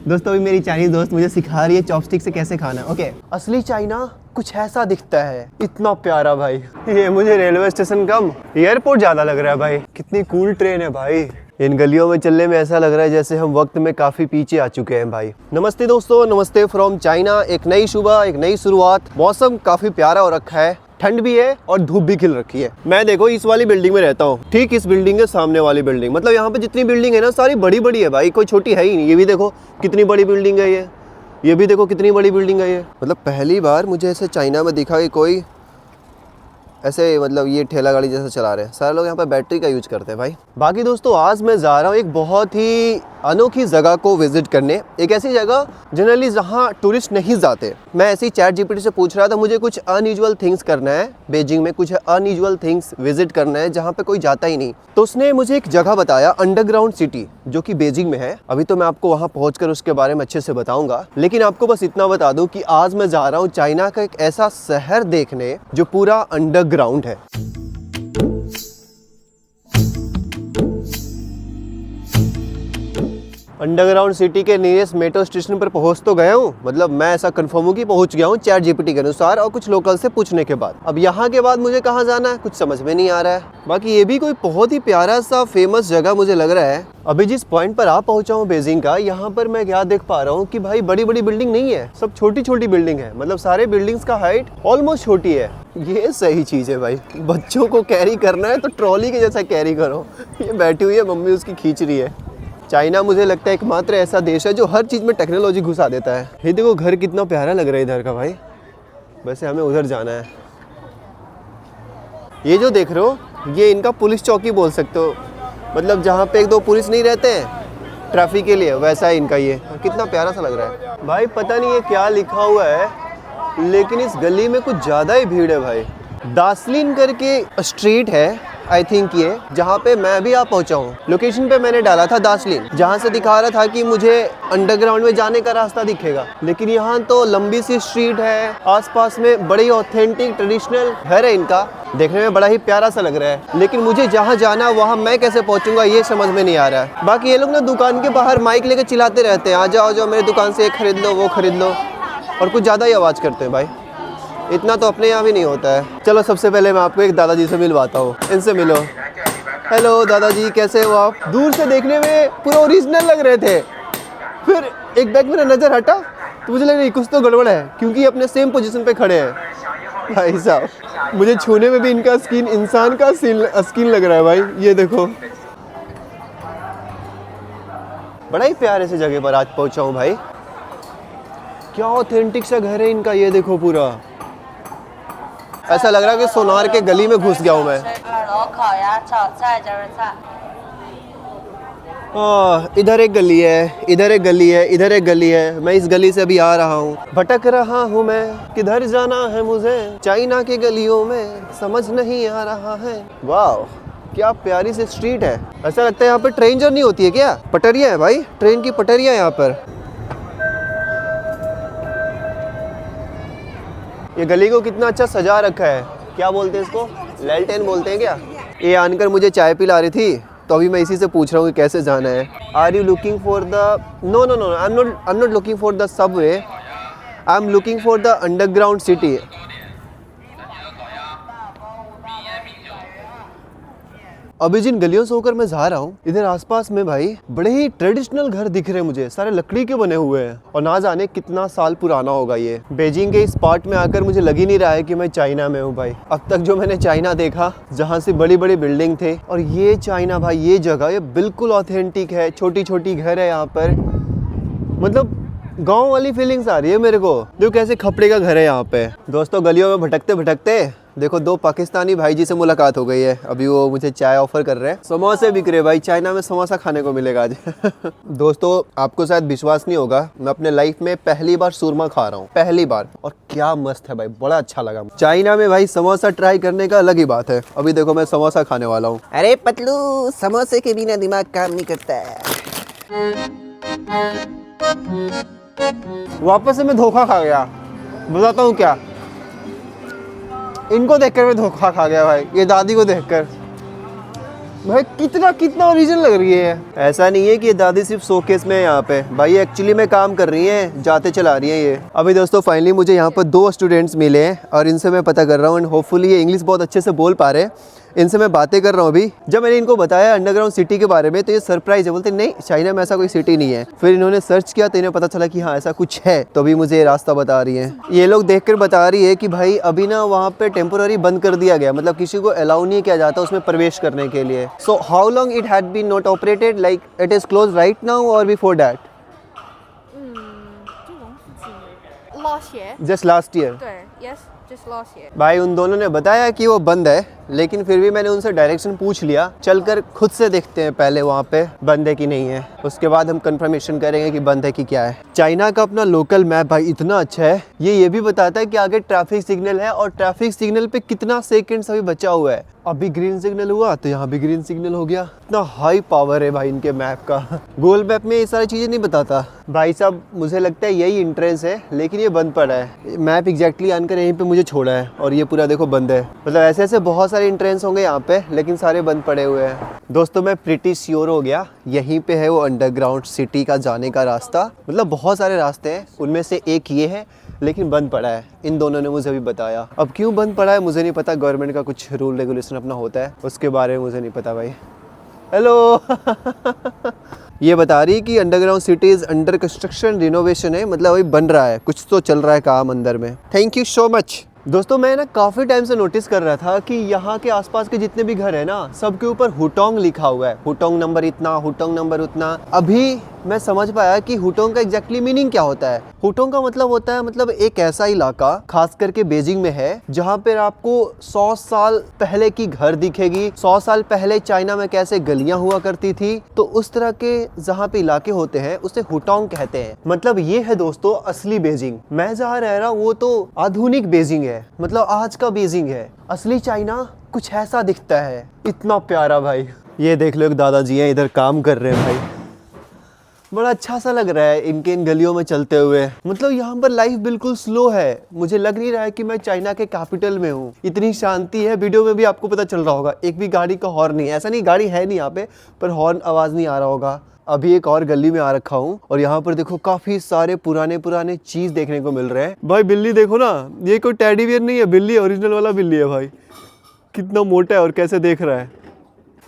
दोस्तों अभी मेरी चाइनीज दोस्त मुझे सिखा रही है चॉपस्टिक से कैसे खाना है। ओके, असली चाइना कुछ ऐसा दिखता है, इतना प्यारा भाई। ये मुझे रेलवे स्टेशन कम एयरपोर्ट ज्यादा लग रहा है भाई। कितनी कूल ट्रेन है भाई। इन गलियों में चलने में ऐसा लग रहा है जैसे हम वक्त में काफी पीछे आ चुके हैं भाई। नमस्ते दोस्तों, नमस्ते फ्रॉम चाइना। एक नई सुबह, एक नई शुरुआत। मौसम काफी प्यारा हो रखा है, ठंड भी है और धूप भी खिल रखी है। मैं देखो इस वाली बिल्डिंग में रहता हूँ, ठीक इस बिल्डिंग के सामने वाली बिल्डिंग। मतलब यहाँ पे जितनी बिल्डिंग है ना सारी बड़ी बड़ी है भाई, कोई छोटी है ही नहीं। ये भी देखो कितनी बड़ी बिल्डिंग है, ये भी देखो कितनी बड़ी बिल्डिंग है ये। मतलब पहली बार मुझे ऐसे चाइना में दिखा कि कोई ऐसे मतलब ये ठेला गाड़ी जैसा चला रहे हैं। सारे लोग यहाँ पे बैटरी का यूज करते हैं भाई। बाकी दोस्तों आज मैं जा रहा हूँ एक बहुत ही अनोखी जगह को विजिट करने। एक ऐसी जगह जनरली जहाँ टूरिस्ट नहीं जाते। मैं ऐसे ही चैट जीपीटी से पूछ रहा था मुझे कुछ अनयूजुअल थिंग्स करना है बीजिंग में, कुछ अनयूजुअल थिंग्स विजिट करना है जहाँ पे कोई जाता ही नहीं। तो उसने मुझे एक जगह बताया अंडरग्राउंड सिटी, जो कि बीजिंग में है। अभी तो मैं आपको वहाँ पहुँच उसके बारे में अच्छे से बताऊंगा, लेकिन आपको बस इतना बता दूं कि आज मैं जा रहा हूँ चाइना का एक ऐसा शहर देखने जो पूरा अंडरग्राउंड है। अंडरग्राउंड सिटी के नियरेस्ट मेट्रो स्टेशन पर पहुंच तो गया हूँ। मतलब मैं ऐसा कंफर्म हूँ कि पहुंच गया हूँ चैट जीपीटी के अनुसार और कुछ लोकल से पूछने के बाद। अब यहाँ के बाद मुझे कहाँ जाना है कुछ समझ में नहीं आ रहा है। बाकी ये भी कोई बहुत ही प्यारा सा फेमस जगह मुझे लग रहा है। अभी जिस पॉइंट पर आप पहुंचा हूँ बीजिंग का, यहाँ पर मैं क्या देख पा रहा हूँ कि भाई बड़ी बड़ी बिल्डिंग नहीं है, सब छोटी छोटी बिल्डिंग है। मतलब सारे बिल्डिंग्स का हाइट ऑलमोस्ट छोटी है। ये सही चीज है भाई। बच्चों को कैरी करना है तो ट्रॉली के जैसा कैरी करो। ये बैठी हुई है मम्मी, उसकी खींच रही है। चाइना मुझे लगता है एकमात्र ऐसा देश है जो हर चीज़ में टेक्नोलॉजी घुसा देता है। ये देखो घर कितना प्यारा लग रहा है इधर का भाई। वैसे हमें उधर जाना है। ये जो देख रहे हो ये इनका पुलिस चौकी बोल सकते हो। मतलब जहाँ पे एक दो पुलिस नहीं रहते हैं ट्रैफिक के लिए, वैसा है इनका। ये कितना प्यारा सा लग रहा है भाई। पता नहीं ये क्या लिखा हुआ है, लेकिन इस गली में कुछ ज़्यादा ही भीड़ है भाई। दार्जिलिंग करके स्ट्रीट है आई थिंक ये, जहाँ पे मैं भी आ पहुँचा हूँ। लोकेशन पे मैंने डाला था दार्जिलिंग, जहाँ से दिखा रहा था कि मुझे अंडरग्राउंड में जाने का रास्ता दिखेगा। लेकिन यहाँ तो लंबी सी स्ट्रीट है, आसपास में बड़ी ऑथेंटिक ट्रेडिशनल घर है इनका, देखने में बड़ा ही प्यारा सा लग रहा है। लेकिन मुझे जहाँ जाना वहाँ मैं कैसे पहुँचूंगा ये समझ में नहीं आ रहा है। बाकी ये लोग ना दुकान के बाहर माइक लेके चिल्लाते रहते हैं, आ जाओ जाओ मेरी दुकान से ये खरीद लो वो खरीद लो, और कुछ ज़्यादा ही आवाज़ करते हैं भाई। इतना तो अपने यहाँ भी नहीं होता है। चलो सबसे पहले मैं आपको एक दादाजी से मिलवाता हूँ, इनसे मिलो। हेलो दादाजी, कैसे हो आप? दूर से देखने में पूरा ओरिजिनल लग रहे थे, फिर एक बैग मेरा नज़र हटा तो मुझे लग रहा कुछ तो गड़बड़ है, क्योंकि अपने सेम पोजीशन पे खड़े हैं। भाई साहब मुझे छूने में भी इनका स्किन इंसान का स्किन लग रहा है भाई। ये देखो बड़ा ही प्यारे से जगह पर आज पहुँचा हूँ भाई। क्या ऑथेंटिक सा घर है इनका। ये देखो पूरा ऐसा लग रहा है कि सोनार के गली में घुस गया हूँ मैं। इधर एक गली है, इधर एक गली है, इधर एक गली है। मैं इस गली से अभी आ रहा हूँ, भटक रहा हूँ मैं, किधर जाना है मुझे। चाइना के गलियों में समझ नहीं आ रहा है। वाह क्या प्यारी सी स्ट्रीट है। ऐसा लगता है यहाँ पर ट्रेन जर्नी होती है क्या। पटरियाँ है भाई, ट्रेन की पटरियाँ यहाँ पर। ये गली को कितना अच्छा सजा रखा है। क्या बोलते हैं इसको, लैलटेन बोलते हैं क्या। ये आनकर मुझे चाय पिला रही थी, तो अभी मैं इसी से पूछ रहा हूँ कि कैसे जाना है। Are you looking for the no no no I am not looking for the subway, I am looking for the underground city. अभी जिन गलियों से होकर मैं जा रहा हूँ इधर आसपास में भाई बड़े ही ट्रेडिशनल घर दिख रहे हैं मुझे, सारे लकड़ी के बने हुए हैं और ना जाने कितना साल पुराना होगा ये। बीजिंग के इस पार्ट में आकर मुझे लग ही नहीं रहा है कि मैं चाइना में हूँ भाई। अब तक जो मैंने चाइना देखा जहाँ से बड़ी बड़ी बिल्डिंग थे, और ये चाइना भाई, ये जगह ये बिल्कुल ऑथेंटिक है। छोटी छोटी घर है यहाँ पर, मतलब गाँव वाली फीलिंग्स आ रही है मेरे को। जो कैसे खपड़े का घर है यहाँ पे। दोस्तों गलियों में भटकते भटकते देखो दो पाकिस्तानी भाई जी से मुलाकात हो गई है। अभी वो मुझे चाय ऑफर कर रहे हैं। समोसे बिक रहे भाई, चाइना में समोसा खाने को मिलेगा आज। दोस्तों आपको शायद विश्वास नहीं होगा, मैं अपने लाइफ में पहली बार सुरमा खा रहा हूँ, पहली बार, और क्या मस्त है भाई, बड़ा अच्छा लगा। चाइना में भाई समोसा ट्राई करने का अलग ही बात है। अभी देखो मैं समोसा खाने वाला हूँ। अरे पतलू, समोसे के बिना दिमाग काम नहीं करता है। वापस से मैं धोखा खा गया, बताता हूँ क्या। इनको देखकर मैं धोखा खा गया भाई, ये दादी को देखकर। भाई कितना कितना ओरिजिनल लग रही है। ऐसा नहीं है कि ये दादी सिर्फ शोकेस में है यहाँ पे, भाई एक्चुअली में काम कर रही है, जाते चला रही है ये। अभी दोस्तों फाइनली मुझे यहाँ पर 2 स्टूडेंट्स मिले हैं और इनसे मैं पता कर रहा हूँ एंड होपफुली ये इंग्लिश बहुत अच्छे से बोल पा रहे हैं। इनसे मैं बातें कर रहा हूँ अभी। जब मैंने इनको बताया अंडरग्राउंड सिटी के बारे में तो ये सरप्राइज है, बोलते नहीं चाइना में ऐसा कोई सिटी नहीं है। फिर इन्होंने सर्च किया तो इन्हें पता चला कि हाँ ऐसा कुछ है, तो अभी मुझे ये रास्ता बता रही है। ये लोग देखकर बता रही है कि भाई अभी ना वहाँ पे टेम्पोररी बंद कर दिया गया, मतलब किसी को अलाउ नहीं किया जाता उसमें प्रवेश करने के लिए। So how long it had been not operated, like it is close right now और before that? 这种附近 last year just last year yes just last year भाई उन दोनों ने बताया कि वो बंद है, लेकिन फिर भी मैंने उनसे डायरेक्शन पूछ लिया। चलकर खुद से देखते हैं पहले वहाँ पे बंद है कि नहीं है, उसके बाद हम कंफर्मेशन करेंगे कि बंद है कि क्या है। चाइना का अपना लोकल मैप भाई इतना अच्छा है, ये भी बताता है कि आगे ट्रैफिक सिग्नल है और ट्रैफिक सिग्नल पे कितना सेकंड्स अभी बचा हुआ है। अभी ग्रीन सिग्नल हुआ तो यहाँ भी ग्रीन सिग्नल हो गया। इतना हाई पावर है भाई इनके मैप का। गूगल मैप में ये सारी चीज़ें नहीं बताता। भाई साहब मुझे लगता है यही एंट्रेंस है, लेकिन ये बंद पड़ा है। मैप एग्जैक्टली आनकर यहीं पे मुझे छोड़ा है और ये पूरा देखो बंद है। मतलब ऐसे ऐसे बहुत सारे एंट्रेंस होंगे यहाँ पे, लेकिन सारे बंद पड़े हुए हैं। दोस्तों मैं प्रिटी श्योर हो गया यहीं पे है वो अंडरग्राउंड सिटी का जाने का रास्ता। मतलब बहुत सारे रास्ते हैं, उनमें से एक ये है, लेकिन बंद पड़ा है। इन दोनों ने मुझे अभी बताया। अब क्यों बंद पड़ा है मुझे नहीं पता, गवर्नमेंट का कुछ रूल रेगुलेशन अपना होता है, उसके बारे में मुझे नहीं पता भाई। हेलो ये बता रही है कि underground city is under construction, renovation है, मतलब अभी बन रहा है, कुछ तो चल रहा है काम अंदर में। Thank you so much. दोस्तों मैं ना काफ़ी टाइम से नोटिस कर रहा था कि यहाँ के आसपास के जितने भी घर है ना, सबके ऊपर हुटोंग लिखा हुआ है। हुटोंग नंबर इतना, हुटोंग नंबर उतना। अभी मैं समझ पाया कि हुटोंग का एग्जैक्टली मीनिंग क्या होता है। हुटोंग का मतलब होता है मतलब एक ऐसा इलाका, खास करके बीजिंग में है, जहाँ पर आपको 100 साल पहले की घर दिखेगी। 100 साल पहले चाइना में कैसे गलियां हुआ करती थी, तो उस तरह के जहाँ पे इलाके होते हैं उसे हुटोंग कहते हैं। मतलब ये है दोस्तों असली बीजिंग। मैं जहाँ रह रहा हूँ वो तो आधुनिक बीजिंग है, मतलब आज का बीजिंग है। असली चाइना कुछ ऐसा दिखता है, इतना प्यारा भाई। ये देख लो एक दादाजी हैं इधर काम कर रहे हैं भाई, बड़ा अच्छा सा लग रहा है इनके इन गलियों में चलते हुए। मतलब यहाँ पर लाइफ बिल्कुल स्लो है, मुझे लग नहीं रहा है कि मैं चाइना के कैपिटल में हूँ। इतनी शांति है, वीडियो में भी आपको पता चल रहा होगा, एक भी गाड़ी का हॉर्न नहीं है। ऐसा नहीं गाड़ी है नहीं यहाँ पे, पर हॉर्न आवाज़ नहीं आ रहा होगा। अभी एक और गली में आ रखा हूँ और यहाँ पर देखो काफी सारे पुराने पुराने चीज देखने को मिल रहे हैं। भाई बिल्ली देखो ना, ये कोई टेडी बियर नहीं है, बिल्ली ओरिजिनल वाला बिल्ली है भाई। कितना मोटा है और कैसे देख रहा है।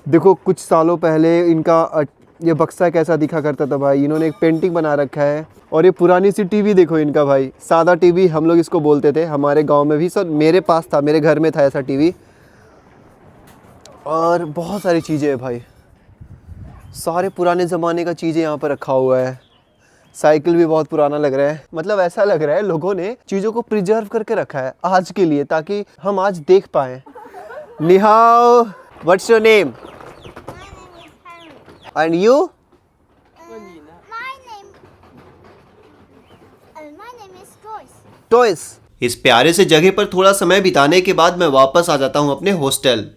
देखो कुछ सालों पहले इनका ये बक्सा कैसा दिखा करता था भाई, इन्होंने एक पेंटिंग बना रखा है। और ये पुरानी सी टीवी देखो इनका भाई, सादा टीवी हम लोग इसको बोलते थे, हमारे गाँव में भी। सब मेरे पास था, मेरे घर में था ऐसा टीवी। और बहुत सारी चीज़ें हैं भाई, सारे पुराने ज़माने का चीज़ें यहाँ पर रखा हुआ है। साइकिल भी बहुत पुराना लग रहा है। मतलब ऐसा लग रहा है लोगों ने चीज़ों को प्रिजर्व करके रखा है आज के लिए, ताकि हम आज देख पाएँ। नि हाओ, what's your name? And you? My name is Joyce. Toys. इस प्यारे से जगह पर थोड़ा समय बिताने के बाद मैं वापस आ जाता हूँ अपने हॉस्टल।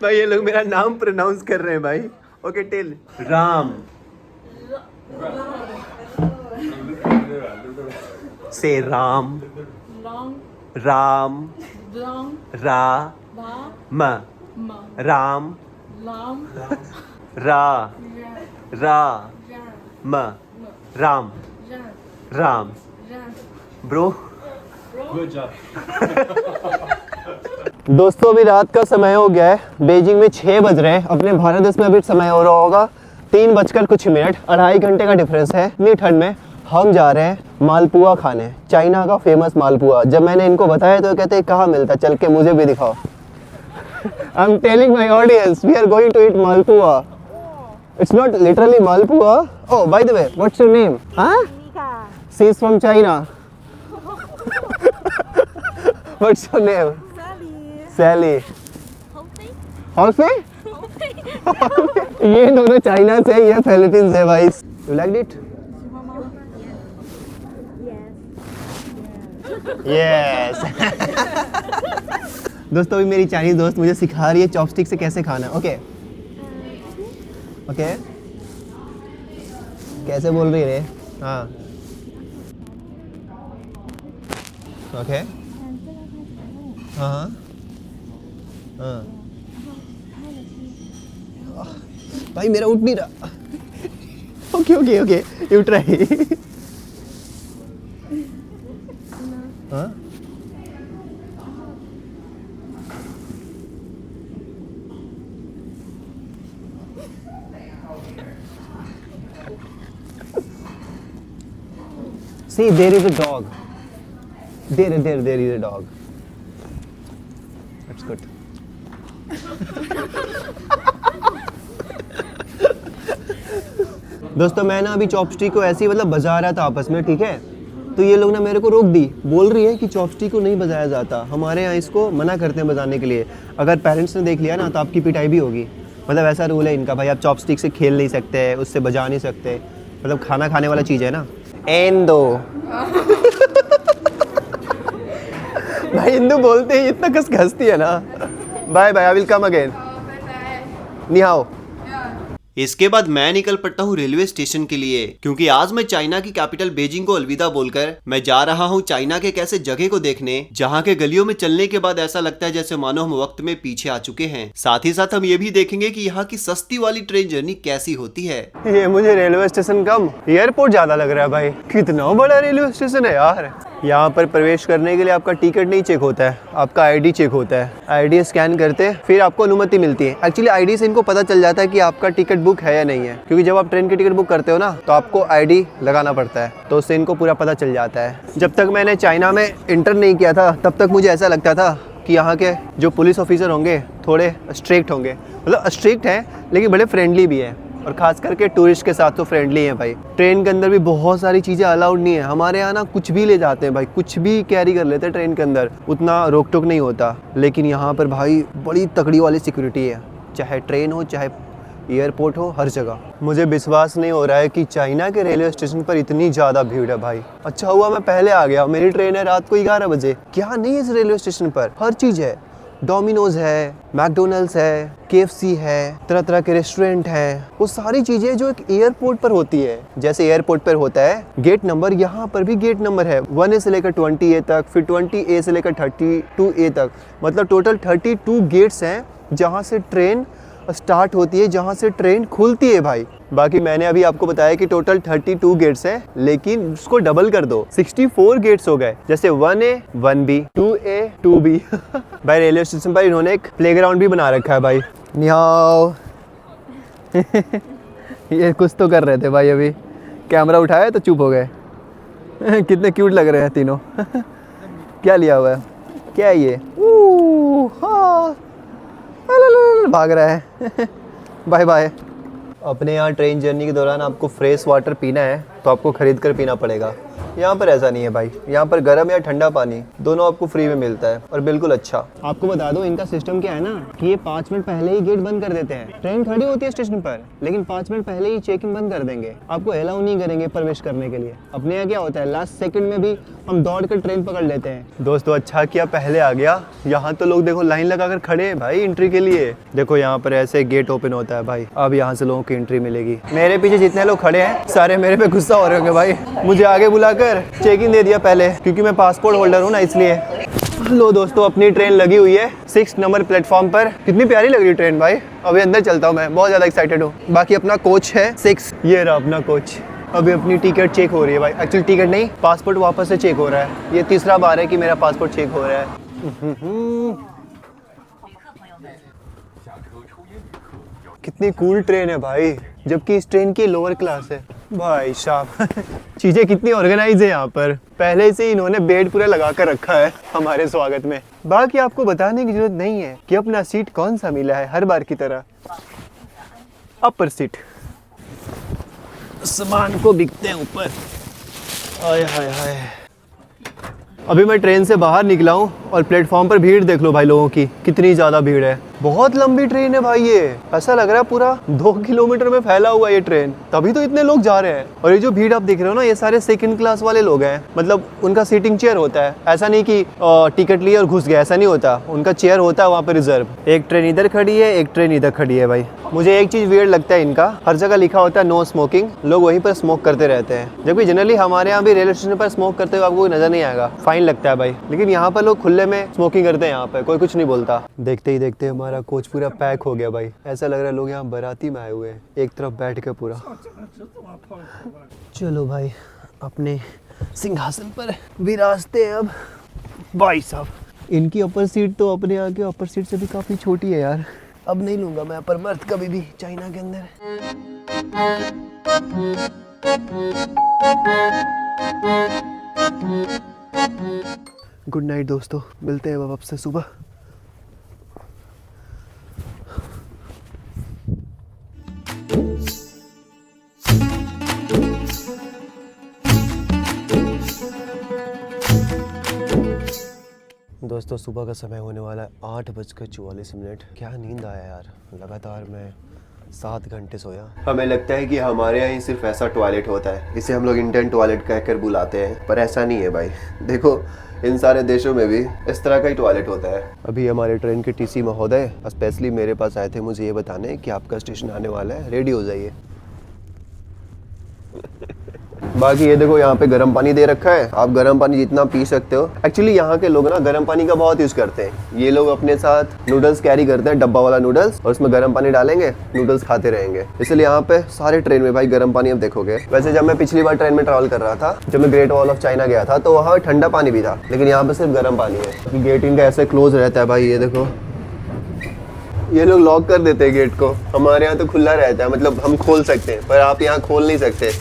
भाई ये लोग मेरा नाम प्रोनाउंस कर रहे हैं भाई। Okay tell. राम। से राम। राम। रा। म। राम। रा। रा। म। राम। राम। ब्रो। दोस्तों अभी रात का समय हो गया है, बीजिंग में 6 बज रहे हैं। अपने भारत देश में अभी समय हो रहा होगा 3 बजकर कुछ मिनट। 2.5 घंटे का डिफरेंस है। इतनी ठंड में हम जा रहे हैं मालपुआ खाने, चाइना का फेमस मालपुआ। जब मैंने इनको बताया तो कहते कहाँ मिलता, चल के मुझे भी दिखाओ। I am telling my audience we are going to eat malpua. It's not literally malpua. Oh by the way what's your name? हाँ, she is from China. What's your name? Sally. हॉल्फे? ये दोनों चाइना से, ये फिलीपींस है भाई। You like it? यस। दोस्तों अभी मेरी चाइनीज दोस्त मुझे सिखा रही है चॉपस्टिक से कैसे खाना। ओके ओके, कैसे बोल रही है? हाँ ओके हाँ हाँ भाई मेरा उठ नहीं रहा। Okay okay okay you try. हाँ See, there is a dog. There is a dog. That's good. दोस्तों मैं ना अभी चॉपस्टिक को ऐसे ही मतलब बजा रहा था आपस में, ठीक है। तो ये लोग ना मेरे को रोक दी, बोल रही है कि चॉपस्टिक को नहीं बजाया जाता, हमारे यहाँ इसको मना करते हैं बजाने के लिए। अगर पेरेंट्स ने देख लिया ना तो आपकी पिटाई भी होगी। मतलब ऐसा रूल है इनका भाई, आप चॉपस्टिक से खेल नहीं सकते, उससे बजा नहीं सकते। मतलब खाना खाने वाला चीज़ है ना। एंदो भाई हिंदू बोलते ही इतना कस हंसती है ना। Bye bye, I will come again. नि हाओ। इसके बाद मैं निकल पड़ता हूँ रेलवे स्टेशन के लिए, क्योंकि आज मैं चाइना की कैपिटल बीजिंग को अलविदा बोलकर मैं जा रहा हूँ चाइना के कैसे जगह को देखने, जहाँ के गलियों में चलने के बाद ऐसा लगता है जैसे मानो हम वक्त में पीछे आ चुके हैं। साथ ही साथ हम ये भी देखेंगे कि यहाँ की सस्ती वाली ट्रेन जर्नी कैसी होती है। ये मुझे रेलवे स्टेशन कम एयरपोर्ट ज्यादा लग रहा है भाई। कितना बड़ा रेलवे स्टेशन है यार। यहाँ पर प्रवेश करने के लिए आपका टिकट नहीं चेक होता है, आपका आईडी चेक होता है। आईडी स्कैन करते फिर आपको अनुमति मिलती है। एक्चुअली आईडी से इनको पता चल जाता है कि आपका टिकट बुक है या नहीं है, क्योंकि जब आप ट्रेन की टिकट बुक करते हो ना तो आपको आईडी लगाना पड़ता है, तो उससे इनको पूरा पता चल जाता है। जब तक मैंने चाइना में इंटर नहीं किया था तब तक मुझे ऐसा लगता था कि यहाँ के जो पुलिस ऑफिसर होंगे थोड़े स्ट्रिक्ट होंगे। मतलब स्ट्रिक्ट हैं लेकिन बड़े फ्रेंडली भी हैं, और खास करके टूरिस्ट के साथ तो फ्रेंडली हैं भाई। ट्रेन के अंदर भी बहुत सारी चीज़ें अलाउड नहीं है। हमारे यहाँ ना कुछ भी ले जाते हैं भाई, कुछ भी कैरी कर लेते हैं ट्रेन के अंदर, उतना रोक टोक नहीं होता। लेकिन यहाँ पर भाई बड़ी तगड़ी वाली सिक्योरिटी है, चाहे ट्रेन हो चाहे एयरपोर्ट हो, हर जगह। मुझे विश्वास नहीं हो रहा है कि चाइना के रेलवे स्टेशन पर इतनी ज़्यादा भीड़ है भाई। अच्छा हुआ मैं पहले आ गया, मेरी ट्रेन है रात को 11 बजे। क्या नहीं है इस रेलवे स्टेशन पर, हर चीज़ है। डोमिनोज है, मैकडोनल्ड्स है, KFC है, तरह तरह के रेस्टोरेंट हैं। वो सारी चीज़ें जो एक एयरपोर्ट पर होती है। जैसे एयरपोर्ट पर होता है गेट नंबर, यहाँ पर भी गेट नंबर है 1A से लेकर 20A तक, फिर 20A से लेकर 32A तक। मतलब टोटल 32 गेट्स हैं जहाँ से ट्रेन स्टार्ट होती है, जहाँ से ट्रेन खुलती है भाई। बाकी मैंने अभी आपको बताया कि टोटल 32 गेट्स हैं, लेकिन उसको डबल कर दो 64 गेट्स हो गए। जैसे 1A 1B 2A 2B भाई रेलवे स्टेशन पर इन्होंने एक प्लेग्राउंड भी बना रखा है भाई। निहाओ ये कुछ तो कर रहे थे भाई, अभी कैमरा उठाया तो चुप हो गए। कितने क्यूट लग रहे हैं तीनों। क्या लिया हुआ है, क्या है ये? हाँ भाग रहा है। Bye bye. अपने यहाँ ट्रेन जर्नी के दौरान आपको फ्रेश वाटर पीना है तो आपको खरीद कर पीना पड़ेगा। यहाँ पर ऐसा नहीं है भाई, यहाँ पर गर्म या ठंडा पानी दोनों आपको फ्री में मिलता है, और बिल्कुल अच्छा। आपको बता दो इनका सिस्टम क्या है ना, कि ये 5 मिनट पहले ही गेट बंद कर देते हैं। ट्रेन खड़ी होती है स्टेशन पर, लेकिन 5 मिनट पहले ही चेकिंग बंद कर देंगे, आपको अलाउ नहीं करेंगे प्रवेश करने के लिए। अपने यहाँ क्या होता है, लास्ट सेकंड में भी हम दौड़ कर ट्रेन पकड़ लेते हैं। दोस्तों अच्छा किया पहले आ गया। यहाँ तो लोग देखो लाइन लगाकर खड़े हैं भाई एंट्री के लिए। देखो यहाँ पर ऐसे गेट ओपन होता है भाई, अब यहाँ से लोगों की एंट्री मिलेगी। मेरे पीछे जितने लोग खड़े हैं सारे मेरे पे गुस्सा हो रहे होंगे भाई, मुझे आगे बुलाकर चेकिंग दे दिया पहले, क्योंकि मैं पासपोर्ट होल्डर हूँ ना इसलिए। लो दोस्तों अपनी ट्रेन लगी हुई है 6 नंबर प्लेटफॉर्म पर। कितनी प्यारी लग रही है ट्रेन भाई। अभी अंदर चलता हूँ, मैं बहुत ज़्यादा एक्साइटेड हूँ। बाकी अपना कोच है 6, ये रहा अपना कोच। अभी अपनी टिकट चेक हो रही है भाई, एक्चुअली टिकट नहीं पासपोर्ट वापस से चेक हो रहा है। ये तीसरा बार है कि मेरा पासपोर्ट चेक हो रहा है। कितनी कूल ट्रेन है भाई, जबकि इस ट्रेन की लोअर क्लास है भाई साहब। चीज़ें कितनी ऑर्गेनाइज है यहाँ पर, पहले से ही इन्होंने बेड पूरा लगा कर रखा है हमारे स्वागत में। बाकी आपको बताने की जरूरत नहीं है कि अपना सीट कौन सा मिला है, हर बार की तरह अपर सीट। सामान को बिकते हैं ऊपर। आय हाय हाय। अभी मैं ट्रेन से बाहर निकला हूँ और प्लेटफॉर्म पर भीड़ देख लो भाई, लोगों की कितनी ज़्यादा भीड़ है। बहुत लंबी ट्रेन है भाई ये, ऐसा लग रहा है पूरा 2 किलोमीटर में फैला हुआ ये ट्रेन, तभी तो इतने लोग जा रहे हैं। और ये जो भीड़ आप देख रहे हो ना, ये सारे सेकंड क्लास वाले लोग हैं, मतलब उनका सीटिंग चेयर होता है, ऐसा नहीं कि टिकट लिए और घुस गए, ऐसा नहीं होता, उनका चेयर होता है वहाँ पे रिजर्व। एक ट्रेन इधर खड़ी है, एक ट्रेन इधर खड़ी है भाई। मुझे एक चीज़ वियर्ड लगता है इनका, हर जगह लिखा होता है नो स्मोकिंग, लोग वहीं पर स्मोक करते रहते हैं, जबकि जनरली हमारे यहाँ भी रेलवे स्टेशन पर स्मोक करते हुए आपको कोई नजर नहीं आएगा, फाइन लगता है भाई, लेकिन यहाँ पर लोग खुले में स्मोकिंग करते हैं, यहाँ पे कोई कुछ नहीं बोलता। देखते ही देखते हमारा कोच पूरा पैक हो गया भाई, ऐसा लग रहा है लोग यहाँ बाराती में आए हुए हैं, एक तरफ बैठ के पूरा। चलो भाई अपने सिंहासन पर विराजते हैं अब। भाई साहब इनकी अपर सीट तो अपने यहाँ के अपर सीट से भी काफ़ी छोटी है यार, अब नहीं लूँगा मैं अपर बर्थ कभी भी चाइना के अंदर। गुड नाइट दोस्तों, मिलते हैं अब आपसे सुबह। दोस्तों सुबह का समय होने वाला है 8:44। क्या नींद आया यार, लगातार मैं 7 घंटे सोया। हमें लगता है कि हमारे यहाँ ही सिर्फ ऐसा टॉयलेट होता है, इसे हम लोग इंडियन टॉयलेट कहकर बुलाते हैं, पर ऐसा नहीं है भाई। देखो इन सारे देशों में भी इस तरह का ही टॉयलेट होता है। अभी हमारे ट्रेन के टीसी महोदय स्पेशली मेरे पास आए थे मुझे ये बताने कि आपका स्टेशन आने वाला है, रेडी हो जाइए। बाकी ये देखो यहाँ पे गर्म पानी दे रखा है, आप गर्म पानी जितना पी सकते हो। एक्चुअली यहाँ के लोग ना गर्म पानी का बहुत यूज करते हैं, ये लोग अपने साथ नूडल्स कैरी करते हैं, डब्बा वाला नूडल्स, और उसमें गर्म पानी डालेंगे, नूडल्स खाते रहेंगे। इसलिए यहाँ पे सारे ट्रेन में भाई गर्म पानी आप देखोगे। वैसे जब मैं पिछली बार ट्रेन में ट्रैवल कर रहा था, जब मैं ग्रेट वॉल ऑफ चाइना गया था, तो वहाँ ठंडा पानी भी था, लेकिन यहाँ पे सिर्फ गर्म पानी है। गेट इनका ऐसे क्लोज रहता है भाई, ये देखो ये लोग लॉक कर देते हैं गेट को, हमारे यहाँ तो खुला रहता है, मतलब हम खोल सकते हैं, पर आप यहाँ खोल नहीं सकते।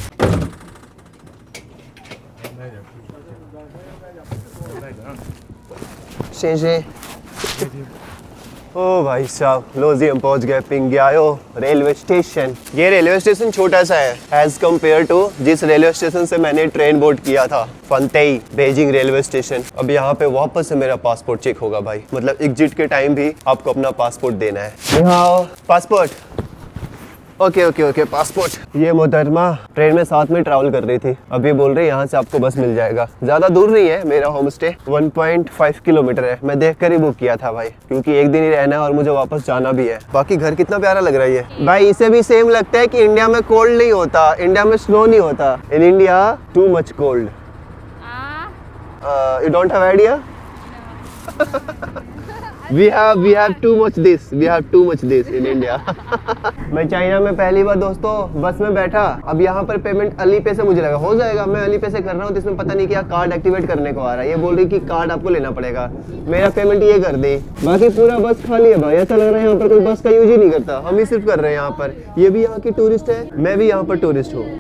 ओ भाई साहब, लो जी हम पहुंच गए पिंग्याओ रेलवे स्टेशन। ये रेलवे स्टेशन छोटा सा है एज कम्पेयर टू जिस रेलवे स्टेशन से मैंने ट्रेन बोर्ड किया था, फंतेई बेजिंग रेलवे स्टेशन। अब यहाँ पे वापस से मेरा पासपोर्ट चेक होगा भाई, मतलब एग्जिट के टाइम भी आपको अपना पासपोर्ट देना है। हाँ पासपोर्ट, ओके पासपोर्ट। ये मोहतरमा ट्रेन में साथ में ट्रैवल कर रही थी, अभी बोल रही है यहाँ से आपको बस मिल जाएगा। ज्यादा दूर नहीं है मेरा होम स्टे, 1.5 किलोमीटर है। मैं देख कर ही बुक किया था भाई, क्योंकि एक दिन ही रहना है और मुझे वापस जाना भी है। बाकी घर कितना प्यारा लग रहा है ये भाई, इसे भी सेम लगता है कि इंडिया में कोल्ड नहीं होता, इंडिया में स्नो नहीं होता। In India too much cold. You don't have idea? We have too much this in India. मैं चाइना में पहली बार दोस्तों बस में बैठा, अब यहाँ पर पेमेंट अली पे से मुझे लगा हो जाएगा, मैं अली पे से कर रहा हूँ, तो इसमें पता नहीं क्या कार्ड एक्टिवेट करने को आ रहा है, ये बोल रही कि कार्ड आपको लेना पड़ेगा, मेरा पेमेंट ये कर दी। बाकी पूरा बस खाली है भाई, ऐसा लग रहा है यहाँ पर कोई बस का यूज ही नहीं करता, हम ही सिर्फ कर रहे हैं यहाँ पर। ये भी यहाँ की टूरिस्ट है, मैं भी यहाँ पर टूरिस्ट हूँ।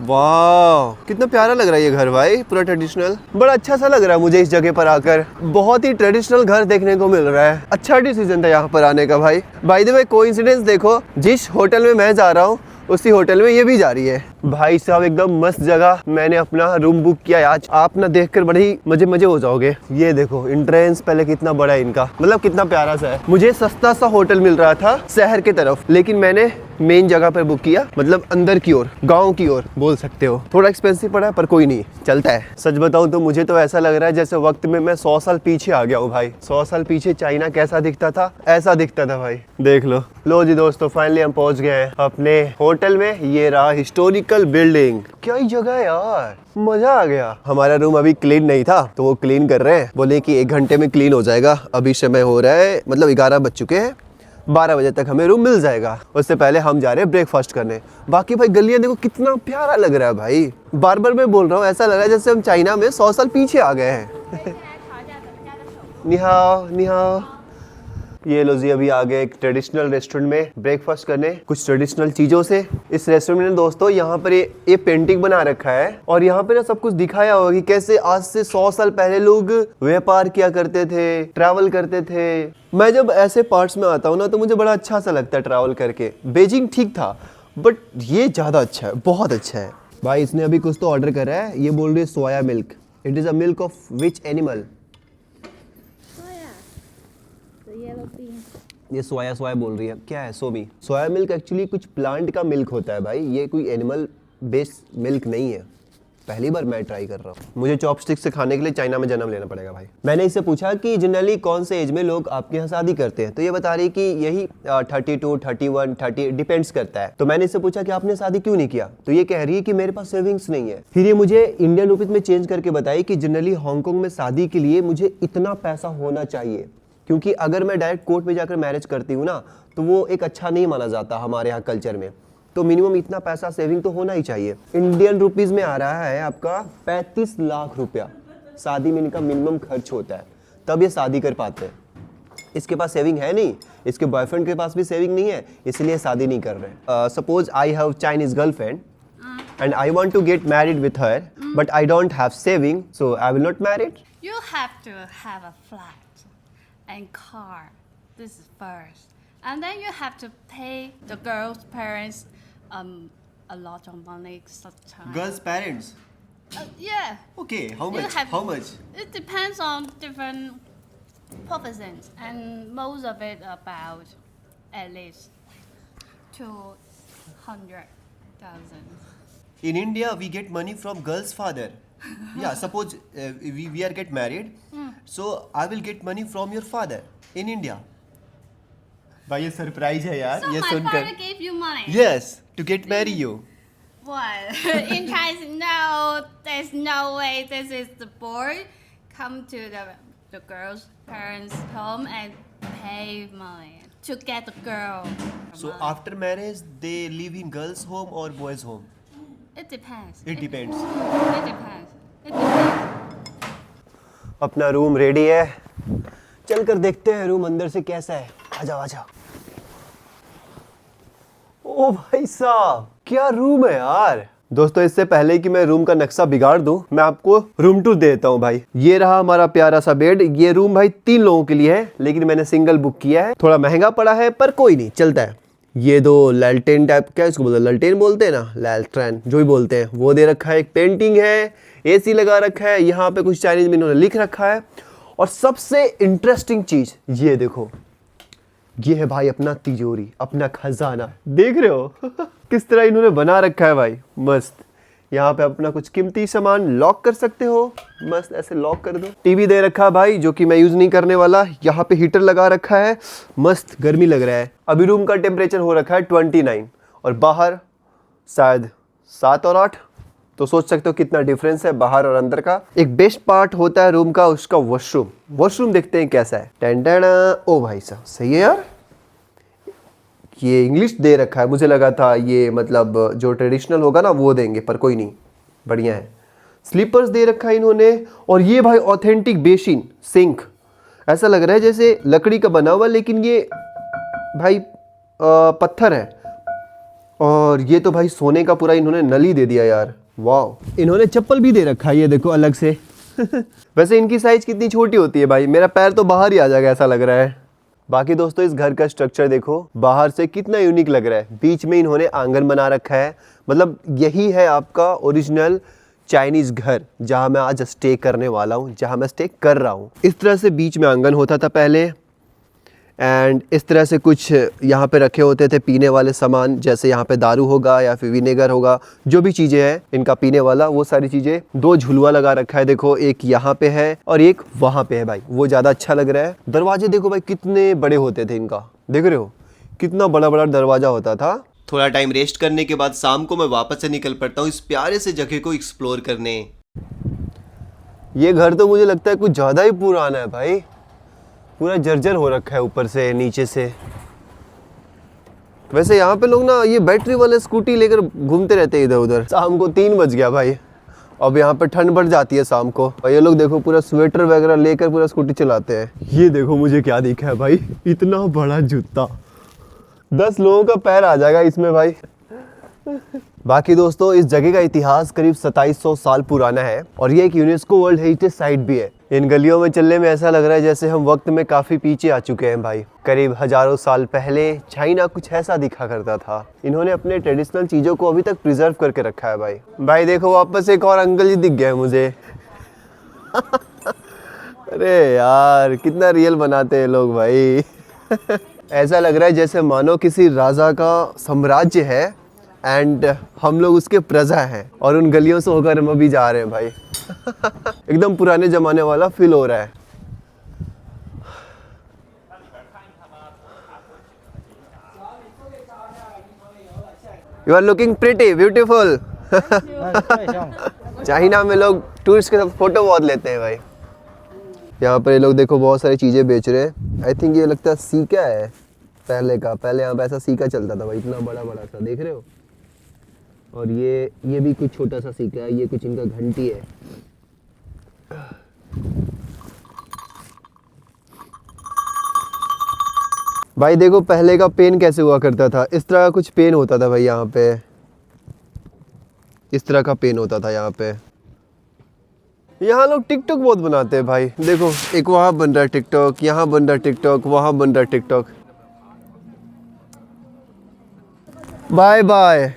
वाह कितना प्यारा लग रहा है ये घर भाई, पूरा ट्रेडिशनल, बड़ा अच्छा सा लग रहा है मुझे इस जगह पर आकर। बहुत ही ट्रेडिशनल घर देखने को मिल रहा है, अच्छा डिसीजन था यहाँ पर आने का भाई। बाय द वे कोइंसिडेंस देखो, जिस होटल में मैं जा रहा हूँ उसी होटल में ये भी जा रही है। भाई साहब एकदम मस्त जगह, मैंने अपना रूम बुक किया आज, आप ना देखकर बड़ी मजे हो जाओगे। ये देखो एंट्रेंस पहले कितना बड़ा है इनका, मतलब कितना प्यारा सा है। मुझे सस्ता सा होटल मिल रहा था शहर की तरफ, लेकिन मैंने मेन जगह पर बुक किया, मतलब अंदर की ओर, गांव की ओर बोल सकते हो। थोड़ा एक्सपेंसिव पड़ा पर कोई नहीं, चलता है। सच बताऊं तो मुझे तो ऐसा लग रहा है जैसे वक्त में मैं 100 साल पीछे आ गया हूँ भाई। 100 साल पीछे चाइना कैसा दिखता था, ऐसा दिखता था भाई, देख लो। लो जी दोस्तों फाइनली हम पहुंच गए हैं अपने होटल में। ये रहा हिस्टोरिकल बिल्डिंग, क्या ही जगह है यार, मजा आ गया। हमारा रूम अभी क्लीन नहीं था तो वो क्लीन कर रहे हैं, बोले कि 1 घंटे में क्लीन हो जाएगा। अभी समय हो रहा है, मतलब 11 बज चुके हैं, 12 बजे तक हमें रूम मिल जाएगा। उससे पहले हम जा रहे हैं ब्रेकफास्ट करने। बाकी भाई गलियां देखो कितना प्यारा लग रहा है भाई, बार बार मैं बोल रहा हूँ, ऐसा लग रहा है जैसे हम चाइना में 100 साल पीछे आ गए हैं। निहाओ निहाओ। ये लो जी अभी आ गए एक ट्रेडिशनल रेस्टोरेंट में ब्रेकफास्ट करने, कुछ ट्रेडिशनल चीजों से। इस रेस्टोरेंट में दोस्तों यहाँ पर ये पेंटिंग बना रखा है, और यहाँ पे ना सब कुछ दिखाया होगा कि कैसे आज से 100 साल पहले लोग व्यापार किया करते थे, ट्रैवल करते थे। मैं जब ऐसे पार्ट्स में आता हूँ ना तो मुझे बड़ा अच्छा सा लगता है ट्रैवल करके। बेजिंग ठीक था बट ये ज्यादा अच्छा है, बहुत अच्छा है भाई। इसने अभी कुछ तो ऑर्डर करा है, ये बोल रही है soya milk. It is a milk of which animal? yellow bean. ये सोया सोया बोल रही है, क्या है सोबी? सोया मिल्क एक्चुअली कुछ प्लांट का मिल्क होता है भाई, ये कोई एनिमल बेस्ड मिल्क नहीं है। पहली बार मैं ट्राई कर रहा हूँ। मुझे चॉपस्टिक से खाने के लिए चाइना में जन्म लेना पड़ेगा भाई। मैंने इससे पूछा कि जनरली कौन से एज में लोग आपके यहाँ शादी करते हैं, तो ये बता रही कि यही 32, 31, 30 डिपेंड्स करता है। तो मैंने इससे पूछा कि आपने शादी क्यों नहीं किया, तो ये कह रही है कि मेरे पास सेविंग्स नहीं है। फिर ये मुझे इंडियन रुपीज में चेंज करके बताई कि जनरली हांगकांग में शादी के लिए मुझे इतना पैसा होना चाहिए, क्योंकि अगर मैं डायरेक्ट कोर्ट में जाकर मैरिज करती हूँ ना, तो वो एक अच्छा नहीं माना जाता हमारे यहाँ कल्चर में। तो मिनिमम इतना पैसा सेविंग तो होना ही चाहिए। इंडियन रुपीस में आ रहा है आपका 35 लाख रुपया शादी में इनका मिनिमम खर्च होता है, तब ये शादी कर पाते हैं। इसके पास सेविंग है नहीं, इसके बॉयफ्रेंड के पास भी सेविंग नहीं है, इसलिए शादी नहीं कर रहे। Suppose I have Chinese girlfriend and I want to get married with her, but I don't have saving, so I will not married. You have to have a flat and car. This is first. And then you have to pay the girl's parents a lot of money sometimes. Girls parents, Yeah. Okay, how You much? have- how much? It depends on different provinces, and most of it about at least 200,000. In India, we get money from girl's father. Yeah, suppose we are get married, so I will get money from your father in India. भाई ये surprise है यार, So ये my सुनकर। father gave you money. Yes, to get marry you. What? In China, no, there's no way. This is the boy come to the girl's parents' home and pay money to get the girl. So after marriage, they live in girls' home or boys' home? It depends. It depends. It depends. It depends. अपना room ready है, चलकर देखते हैं room अंदर से कैसा है। आ जाओ आ जाओ। ओ भाई साहब, क्या रूम है यार। दोस्तों, इससे पहले कि मैं रूम का नक्शा बिगाड़ दूं, मैं आपको रूम टूर देता हूं भाई। ये रहा हमारा प्यारा सा बेड। ये रूम भाई 3 लोगों के लिए है, लेकिन मैंने सिंगल बुक किया है। थोड़ा महंगा पड़ा है पर कोई नहीं, चलता है। ये 2 लैल्टेन टाइप, क्या इसको बोलते हैं, ललटेन बोलते हैं ना, लैल्ट्रैन जो भी बोलते हैं, वो दे रखा है। एक पेंटिंग है, AC लगा रखा है, यहाँ पे कुछ चाइनीज में इन्होंने लिख रखा है। और सबसे इंटरेस्टिंग चीज ये देखो, ये है भाई अपना तिजोरी, अपना खजाना। देख रहे हो किस तरह इन्होंने बना रखा है भाई, मस्त। यहाँ पे अपना कुछ कीमती सामान लॉक कर सकते हो, मस्त ऐसे लॉक कर दो। टीवी दे रखा है भाई, जो कि मैं यूज नहीं करने वाला। यहाँ पे हीटर लगा रखा है, मस्त गर्मी लग रहा है। अभी रूम का टेम्परेचर हो रखा है 29 और बाहर शायद 7 और 8, तो सोच सकते हो कितना डिफरेंस है बाहर और अंदर का। एक बेस्ट पार्ट होता है रूम का उसका वॉशरूम। वॉशरूम देखते हैं कैसा है। टेंटेना, ओ भाई साहब सही है यार। ये इंग्लिश दे रखा है, मुझे लगा था ये मतलब जो ट्रेडिशनल होगा ना वो देंगे, पर कोई नहीं, बढ़िया है। स्लीपर्स दे रखा है इन्होंने। और ये भाई ऑथेंटिक बेसिन सिंक, ऐसा लग रहा है जैसे लकड़ी का बना हुआ, लेकिन ये भाई पत्थर है। और ये तो भाई सोने का पूरा इन्होंने नली दे दिया यार, वाह। इन्होंने चप्पल भी दे रखा है, ये देखो अलग से वैसे इनकी साइज कितनी छोटी होती है भाई, मेरा पैर तो बाहर ही आ जाएगा ऐसा लग रहा है। बाकी दोस्तों, इस घर का स्ट्रक्चर देखो बाहर से कितना यूनिक लग रहा है। बीच में इन्होंने आंगन बना रखा है, मतलब यही है आपका ओरिजिनल चाइनीज घर जहां मैं आज स्टे करने वाला हूं, जहां मैं स्टे कर रहा हूं। इस तरह से बीच में आंगन होता था पहले, एंड इस तरह से कुछ यहाँ पे रखे होते थे पीने वाले सामान, जैसे यहाँ पे दारू होगा या फिर विनेगर होगा, जो भी चीज़ें हैं इनका पीने वाला, वो सारी चीज़ें। 2 झुलवा लगा रखा है देखो, एक यहाँ पे है और एक वहाँ पे है भाई, वो ज़्यादा अच्छा लग रहा है। दरवाजे देखो भाई कितने बड़े होते थे इनका, देख रहे हो कितना बड़ा बड़ा दरवाजा होता था। थोड़ा टाइम रेस्ट करने के बाद शाम को मैं वापस से निकल पड़ता हूँ इस प्यारे से जगह को एक्सप्लोर करने। ये घर तो मुझे लगता है कुछ ज़्यादा ही पुराना है भाई, पूरा जर्जर हो रखा है ऊपर से नीचे से। वैसे यहाँ पे लोग ना ये बैटरी वाले स्कूटी लेकर घूमते रहते हैं इधर उधर। शाम को 3 बज गया भाई, अब यहाँ पे ठंड बढ़ जाती है शाम को, और ये लोग देखो पूरा स्वेटर वगैरह लेकर पूरा स्कूटी चलाते हैं। ये देखो मुझे क्या दिखा है भाई, इतना बड़ा जूता, 10 लोगों का पैर आ जाएगा इसमें भाई। बाकी दोस्तों, इस जगह का इतिहास करीब 2700 साल पुराना है और ये एक यूनेस्को वर्ल्ड हेरिटेज साइट भी है। इन गलियों में चलने में ऐसा लग रहा है जैसे हम वक्त में काफी पीछे आ चुके हैं भाई। करीब हजारों साल पहले चाइना कुछ ऐसा दिखा करता था। इन्होंने अपने ट्रेडिशनल चीजों को अभी तक प्रिजर्व करके रखा है भाई। भाई देखो वापस एक और अंकल जी दिख गए मुझे अरे यार कितना रियल बनाते हैं लोग भाई ऐसा लग रहा है जैसे मानो किसी राजा का साम्राज्य है एंड हम लोग उसके प्रजा हैं और उन गलियों से होकर हम अभी जा रहे हैं भाई। एकदम पुराने जमाने वाला फील हो रहा है। You are looking pretty, beautiful. China में लोग टूरिस्ट के साथ फोटो बहुत लेते हैं भाई। यहाँ पर ये लोग देखो बहुत सारी चीज़ें बेच रहे हैं। आई थिंक ये लगता है सिक्का है पहले का। पहले यहाँ पे ऐसा सिक्का चलता था भाई, इतना बड़ा बड़ा सा, देख रहे हो। और ये भी कुछ छोटा सा सिक्का है, ये कुछ इनका घंटी है। भाई देखो पहले का पेन कैसे हुआ करता था, इस तरह का कुछ पेन होता था भाई। यहाँ पे इस तरह का पेन होता था यहाँ पे। यहाँ लोग टिकटॉक बहुत बनाते हैं भाई। देखो एक वहाँ बन रहा है टिकटॉक, यहाँ बन रहा है टिकटॉक, वहाँ बन रहा है टिकटॉक। Bye bye.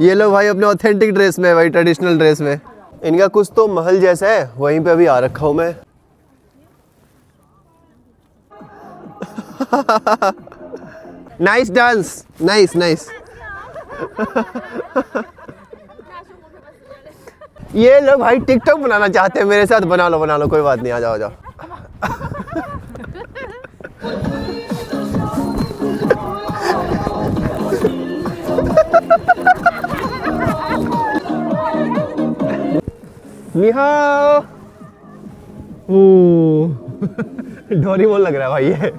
ये लोग भाई अपने ऑथेंटिक ड्रेस में भाई, ट्रेडिशनल ड्रेस में। इनका कुछ तो महल जैसा है, वहीं पे अभी आ रखा हूँ मैं। Nice dance, nice nice. ये लोग भाई टिकटॉक बनाना चाहते हैं मेरे साथ। बना लो कोई बात नहीं, आ जाओ आ जाओ। नि हाओ। डोरेमोन लग रहा है भाई ये।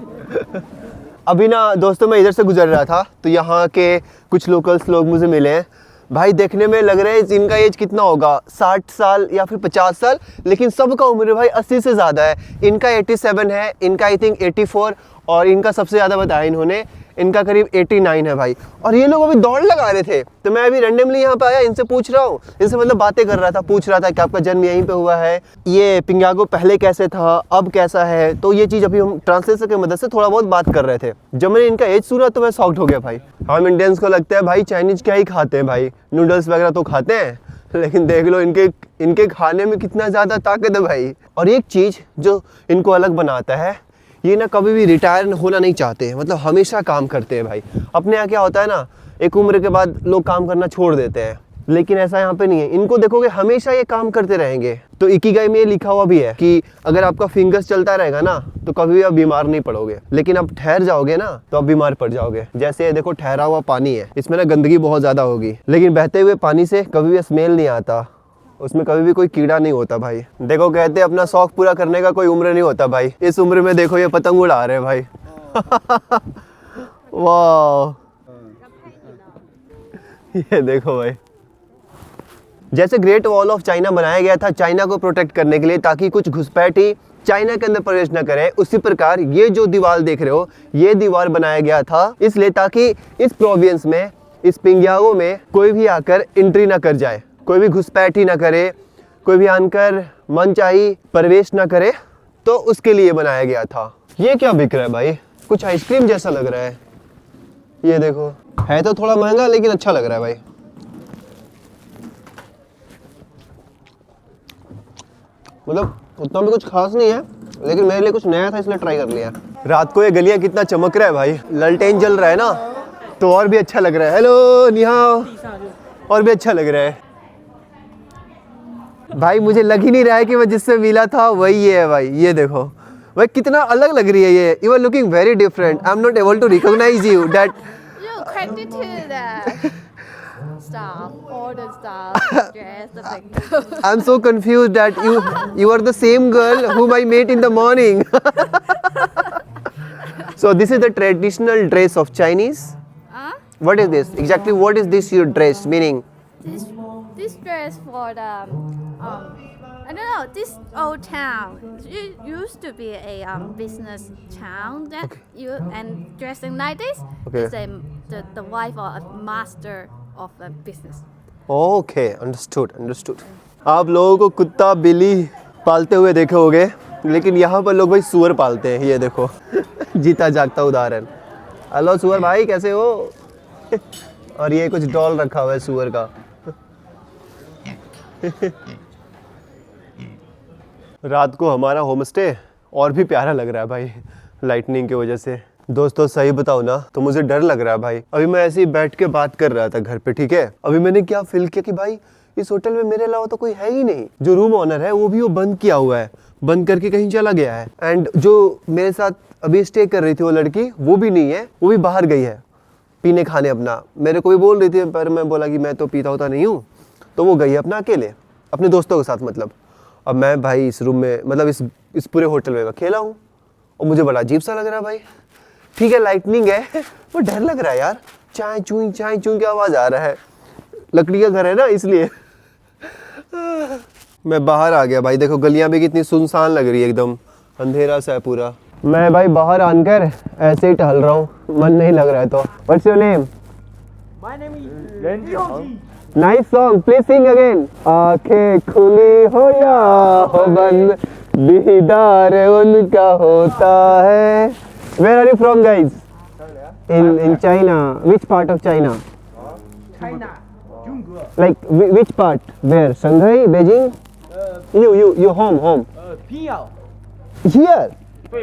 अभी ना दोस्तों मैं इधर से गुजर रहा था तो यहाँ के कुछ लोकल्स लोग मुझे मिले हैं भाई। देखने में लग रहा है इनका एज कितना होगा, 60 साल या फिर 50 साल, लेकिन सबका उम्र भाई 80 से ज़्यादा है। इनका 87 है, इनका आई थिंक 84, और इनका सबसे ज़्यादा बताया इन्होंने, इनका करीब 89 है भाई। और ये लोग अभी दौड़ लगा रहे थे तो मैं अभी रैंडमली यहाँ पे आया, इनसे पूछ रहा हूँ, इनसे मतलब बातें कर रहा था, पूछ रहा था कि आपका जन्म यहीं पे हुआ है, ये पिंगागो पहले कैसे था, अब कैसा है। तो ये चीज़ अभी हम ट्रांसलेटर की मदद से थोड़ा बहुत बात कर रहे थे। जब मैंने इनका एज सुना तो मैं शॉक्ड हो गया भाई। हम इंडियंस को लगता है भाई चाइनीज क्या ही खाते हैं भाई, नूडल्स वगैरह तो खाते हैं, लेकिन देख लो इनके खाने में कितना ज़्यादा ताकत है भाई। और एक चीज़ जो इनको अलग बनाता है, ये ना कभी भी रिटायर होना नहीं चाहते, मतलब हमेशा काम करते हैं भाई। अपने यहाँ क्या होता है ना, एक उम्र के बाद लोग काम करना छोड़ देते हैं, लेकिन ऐसा यहाँ पे नहीं है। इनको देखोगे हमेशा ये काम करते रहेंगे। तो इकिगाई में ये लिखा हुआ भी है कि अगर आपका फिंगर्स चलता रहेगा ना तो कभी भी आप बीमार नहीं पड़ोगे, लेकिन आप ठहर जाओगे ना तो आप बीमार पड़ जाओगे। जैसे ये देखो ठहरा हुआ पानी है, इसमें ना गंदगी बहुत ज़्यादा होगी, लेकिन बहते हुए पानी से कभी भी स्मेल नहीं आता, उसमें कभी भी कोई कीड़ा नहीं होता भाई। देखो कहते हैं अपना शौक पूरा करने का कोई उम्र नहीं होता भाई। इस उम्र में देखो ये पतंग उड़ा रहे हैं भाई। वाह, ये देखो भाई। जैसे ग्रेट वॉल ऑफ चाइना बनाया गया था चाइना को प्रोटेक्ट करने के लिए ताकि कुछ घुसपैठी चाइना के अंदर प्रवेश न करे, उसी प्रकार ये जो दीवार देख रहे हो, ये दीवार बनाया गया था इसलिए ताकि इस प्रोविंस में, इस पिंगयाओ में कोई भी आकर एंट्री ना कर जाए, कोई भी घुसपैठ ही ना करे, कोई भी आकर मनचाही प्रवेश ना करे, तो उसके लिए बनाया गया था। ये क्या बिक रहा है भाई, कुछ आइसक्रीम जैसा लग रहा है। ये देखो, है तो थोड़ा महंगा लेकिन अच्छा लग रहा है भाई। मतलब उतना भी कुछ खास नहीं है, लेकिन मेरे लिए कुछ नया था इसलिए ट्राई कर लिया। रात को ये गलियां कितना चमक रहा है भाई, ललटेन जल रहा है ना तो और भी अच्छा लग रहा है। हेलो नि हाओ, और भी अच्छा लग रहा है भाई। मुझे लग ही नहीं रहा है कि मैं जिससे मिला था वही है भाई। ये देखो भाई कितना अलग लग रही है ये। You are looking very different. I am not able to recognise you that You credit to the staff, all the staff, dress, the thing. I'm so confused that you are the same girl whom I met in the morning. So this is the traditional dress of Chinese. What is this? Exactly what is this your dress meaning? This dress for the I don't know, this old town. It used to be a business town that you and dressing like this. Okay. Is the wife or a master of a business. Okay, understood. आप लोगों को कुत्ता बिल्ली पालते हुए देखे होंगे, लेकिन यहाँ पर लोग भाई सुअर पालते हैं। ये देखो जीता जागता उदाहरण। हेलो सुअर भाई कैसे हो? और ये कुछ डॉल रखा हुआ है सुअर का। रात को हमारा होम स्टे और भी प्यारा लग रहा है भाई लाइटनिंग की वजह से। दोस्तों सही बताऊं ना तो मुझे डर लग रहा है भाई। अभी मैं ऐसे ही बैठ के बात कर रहा था घर पे, ठीक है। अभी मैंने क्या फील किया कि भाई इस होटल में मेरे अलावा तो कोई है ही नहीं। जो रूम ओनर है वो भी वो बंद किया हुआ है, बंद करके कहीं चला गया है। एंड जो मेरे साथ अभी स्टे कर रही थी वो लड़की, वो भी नहीं है, वो भी बाहर गई है पीने खाने अपना। मेरे को भी बोल रही थी पर मैं बोला कि मैं तो पीता होता नहीं हूँ, तो वो गई है अपना अकेले अपने दोस्तों के साथ मतलब। अब मैं भाई इस रूम में मतलब इस पूरे होटल में अकेला हूँ और मुझे बड़ा अजीब सा लग रहा है भाई। ठीक है लाइटनिंग है वो डर लग रहा है यार, चाय चूई की आवाज़ आ रहा है। लकड़ी का घर है ना इसलिए। मैं बाहर आ गया भाई, देखो गलियां भी कितनी सुनसान लग रही है, एकदम अंधेरा सा है पूरा। मैं भाई बाहर आकर ऐसे ही टहल रहा हूँ, मन नहीं लग रहा है तो। What's your name? My name is nice song, please sing again. आंखें खुली हो या हो बंद, दीदार उनका होता है। Where are you from guys? In China. Which part of China? China, Jungge, Like which part? Where? Shanghai, Beijing? You home. 平遥， Here. 对，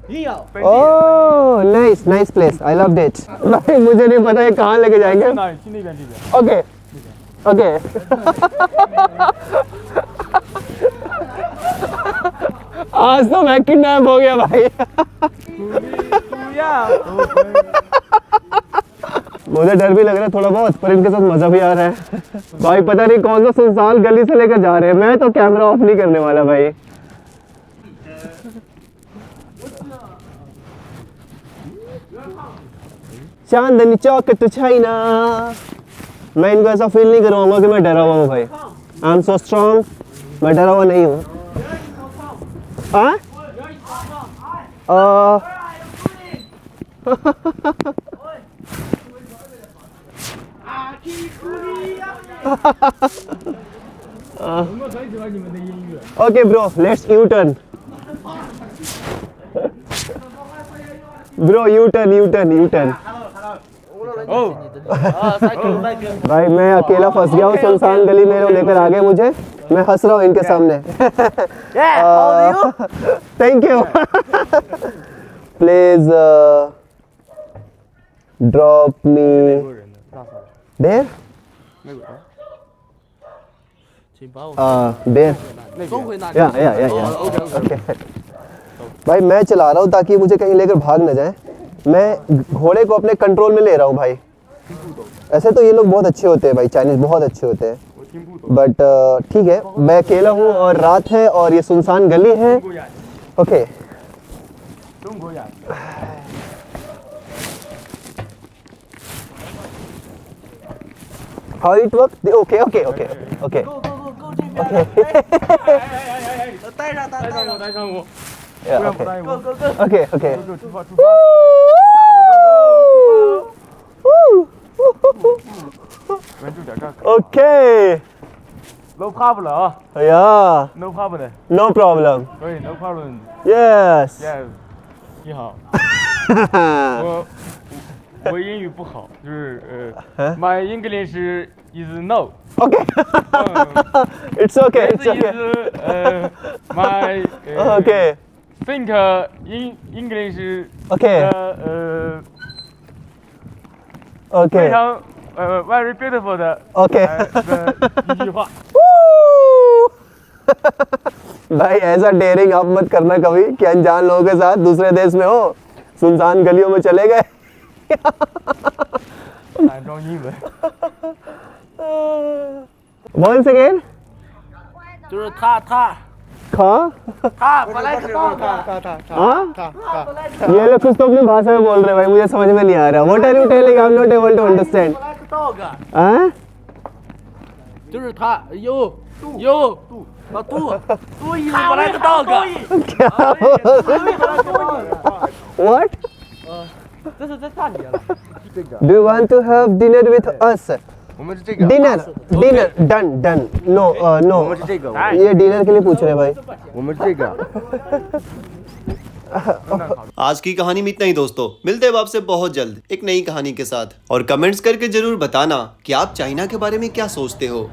平遥， Oh, nice place. I loved it. भाई मुझे नहीं पता ये कहाँ लेके जाएंगे. 去那边这边。 Okay. आज तो मैं किडनैप हो गया भाई. मुझे डर भी लग रहा है थोड़ा बहुत, पर इनके साथ मजा भी आ रहा है. भाई पता नहीं कौन सा सुनसान गली से लेकर जा रहे हैं. मैं तो कैमरा ऑफ नहीं करने वाला भाई. Chandni Chowk to China. मैं इनको ऐसा फील नहीं करवाऊंगा कि मैं डरा हुआ हूँ भाई. I am so strong. मैं डरा हुआ नहीं हूँ. हाँ? Okay bro, let's U-turn. Bro, U-turn. भाई मैं अकेला फंस गया हूँ सुनसान गली में. लेकर आ गए मुझे. मैं हंस रहा हूँ इनके सामने. Thank you. Please drop me there. There. Yeah. Okay. भाई मैं चला रहा हूँ ताकि मुझे कहीं लेकर भाग न जाए. मैं घोड़े को अपने कंट्रोल में ले रहा हूँ भाई. ऐसे तो ये लोग बहुत अच्छे होते हैं भाई, चाइनीज बहुत अच्छे होते हैं. बट ठीक है, मैं अकेला हूँ और रात है और ये सुनसान गली है. Okay. How it work? Okay. 带上我， Yeah, 不要 okay. 不答应我。 Okay. 出发。稳住点，看。 Okay. No problem 啊 Yeah. ，No problem， No problem. 可以 No problem。 Yes. Yes，你好，我英语不好，就是My English is no。 Okay. It's okay. This is my Okay. think English Okay. 非 Okay. 常very beautiful 的 Okay. 一句话。 भाई ऐसा dairying आप मत करना कभी कि अनजान लोगों के साथ दूसरे देश में हो, सुनसान गलियों में चले गए. 安装英文。 Once again. 就是他 खा. 本来是 dog。 हाँ? ये लोग कुछ तो अपनी भाषा में बोल रहे हैं भाई, मुझे समझ में नहीं आ रहा. What are you telling? I'm not able to understand. dog。 हाँ? 就是他有杜伊本来是 dog。 What? 这是在大理了。 Do you want to have dinner with us? 我们是这个， Dinner. Done. No. 我们是这个， ये डिनर के लिए पूछ रहे हैं भाई. 我们是这个。 आज की कहानी में इतना ही दोस्तों. मिलते हैं आपसे बहुत जल्द एक नई कहानी के साथ. और कमेंट्स करके जरूर बताना कि आप चाइना के बारे में क्या सोचते हो.